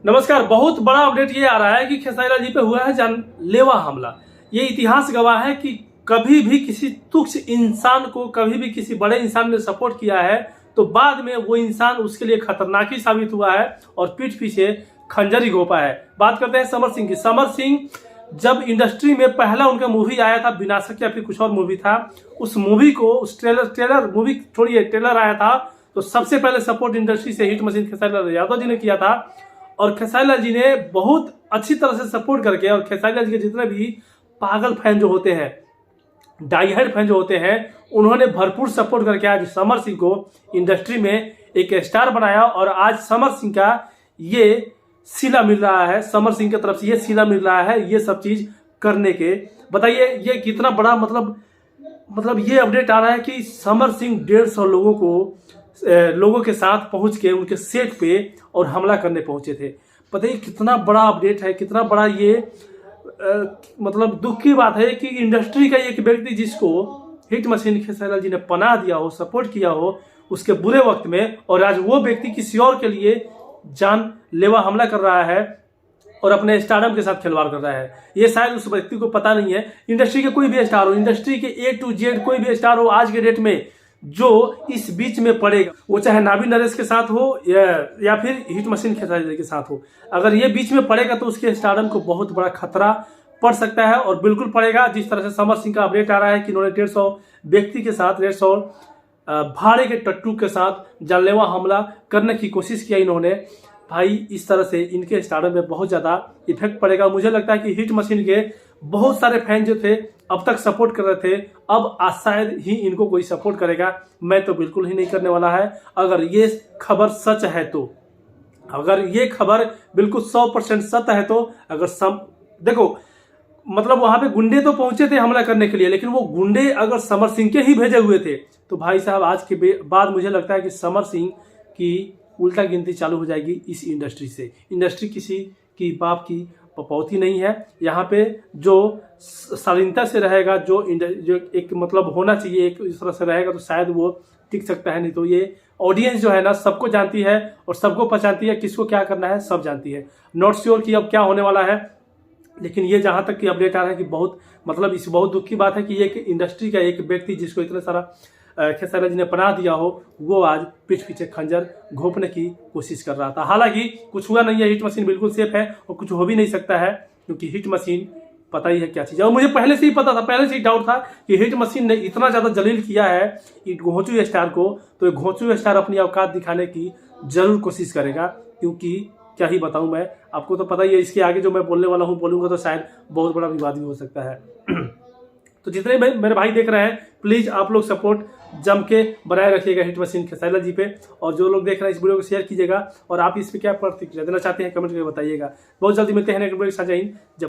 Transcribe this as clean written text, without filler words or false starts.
नमस्कार। बहुत बड़ा अपडेट ये आ रहा है कि खेसारी लाल जी पे हुआ है जानलेवा हमला। ये इतिहास गवाह है कि कभी भी किसी तुच्छ इंसान को, कभी भी किसी बड़े इंसान ने सपोर्ट किया है तो बाद में वो इंसान उसके लिए खतरनाक ही साबित हुआ है और पीठ पीछे खंजर ही घोंपा है। बात करते हैं समर सिंह की। समर सिंह जब इंडस्ट्री में पहला उनका मूवी आया था विनाशक या फिर कुछ और मूवी था, उस मूवी को, उस ट्रेलर मूवी छोड़िए, ट्रेलर आया था तो सबसे पहले सपोर्ट इंडस्ट्री से हिट मशीन खेसारी लाल यादव जी ने किया था। और खेसारी लाल जी ने बहुत अच्छी तरह से सपोर्ट करके, और खेसारी लाल जी के जितने भी पागल फैन जो होते हैं, डाईहार्ड फैन जो होते हैं, उन्होंने भरपूर सपोर्ट करके आज समर सिंह को इंडस्ट्री में एक स्टार बनाया। और आज समर सिंह का ये सिला मिल रहा है, समर सिंह की तरफ से ये सिला मिल रहा है ये सब चीज करने के। बताइए ये कितना बड़ा मतलब ये अपडेट आ रहा है कि समर सिंह 150 लोगों के साथ पहुंच के उनके सेट पे और हमला करने पहुंचे थे। बताइए कितना बड़ा अपडेट है, कितना बड़ा ये मतलब दुख की बात है कि इंडस्ट्री का एक व्यक्ति जिसको हिट मशीन खेसारी लाल जी ने पनाह दिया हो, सपोर्ट किया हो उसके बुरे वक्त में, और आज वो व्यक्ति किसी और के लिए जानलेवा हमला कर रहा है और अपने स्टारडम के साथ खिलवाड़ कर रहा है। ये शायद उस व्यक्ति को पता नहीं है। इंडस्ट्री के कोई भी स्टार हो, इंडस्ट्री के A to Z कोई भी स्टार हो आज के डेट में, जो इस बीच में पड़ेगा, वो चाहे नाभी नरेश के साथ हो या फिर हिट मशीन खेसारी के साथ हो, अगर ये बीच में पड़ेगा तो उसके स्टारडम को बहुत बड़ा खतरा पड़ सकता है और बिल्कुल पड़ेगा। जिस तरह से समर सिंह का अपडेट आ रहा है कि उन्होंने 150 व्यक्ति के साथ, 150 भाड़े के टट्टू के साथ जानलेवा हमला करने की कोशिश किया इन्होंने। भाई इस तरह से इनके स्टारडम में बहुत ज्यादा इफेक्ट पड़ेगा। मुझे लगता है कि हिट मशीन के बहुत सारे फैन जो थे अब तक सपोर्ट कर रहे थे, अब आज शायद ही इनको कोई सपोर्ट करेगा। मैं तो बिल्कुल ही नहीं करने वाला है। अगर ये खबर सच है तो, अगर ये खबर बिल्कुल 100% सत्य है तो, देखो मतलब वहां पे गुंडे तो पहुंचे थे हमला करने के लिए, लेकिन वो गुंडे अगर समर सिंह के ही भेजे हुए थे तो भाई साहब आज के बाद मुझे लगता है कि समर सिंह की उल्टा गिनती चालू हो जाएगी इस इंडस्ट्री से। इंडस्ट्री किसी की बाप की पपौती नहीं है। यहाँ पे जो शालीनता से रहेगा, जो एक मतलब होना चाहिए एक इस तरह से रहेगा तो शायद वो टिक सकता है। नहीं तो ये ऑडियंस जो है ना सबको जानती है और सबको पहचानती है, किसको क्या करना है सब जानती है। नॉट श्योर कि अब क्या होने वाला है, लेकिन ये जहां तक कि अपडेट आ रहा है कि बहुत दुख की बात है कि एक इंडस्ट्री का एक व्यक्ति जिसको इतना सारा खेसारी लाल जी ने पनाह दिया हो, वो आज पीठ पीछे खंजर घोंपने की कोशिश कर रहा था। हालांकि कुछ हुआ नहीं है, हिट मशीन बिल्कुल सेफ है और कुछ हो भी नहीं सकता है, क्योंकि हिट मशीन पता ही है क्या चीज है। और मुझे पहले से ही पता था, पहले से ही डाउट था कि हिट मशीन ने इतना ज्यादा जलील किया है घोंचू स्टार को, तो ये घोंचू स्टार अपनी औकात दिखाने की जरूर कोशिश करेगा। क्योंकि क्या ही बताऊं मैं, आपको तो पता ही है, इसके आगे जो मैं बोलने वाला हूं बोलूंगा तो शायद बहुत बड़ा विवाद भी हो सकता है। तो जितने मेरे भाई देख रहे हैं प्लीज आप लोग सपोर्ट जम के बनाए रखिएगा हिट मशीन खेसारी लाल जी पे, और जो लोग देख रहे हैं इस वीडियो को शेयर कीजिएगा। और आप इस पे क्या प्रतिक्रिया देना चाहते हैं कमेंट करके बताइएगा। बहुत जल्दी मिलते हैं नेक्स्ट वीडियो के साथ। जय हिंद।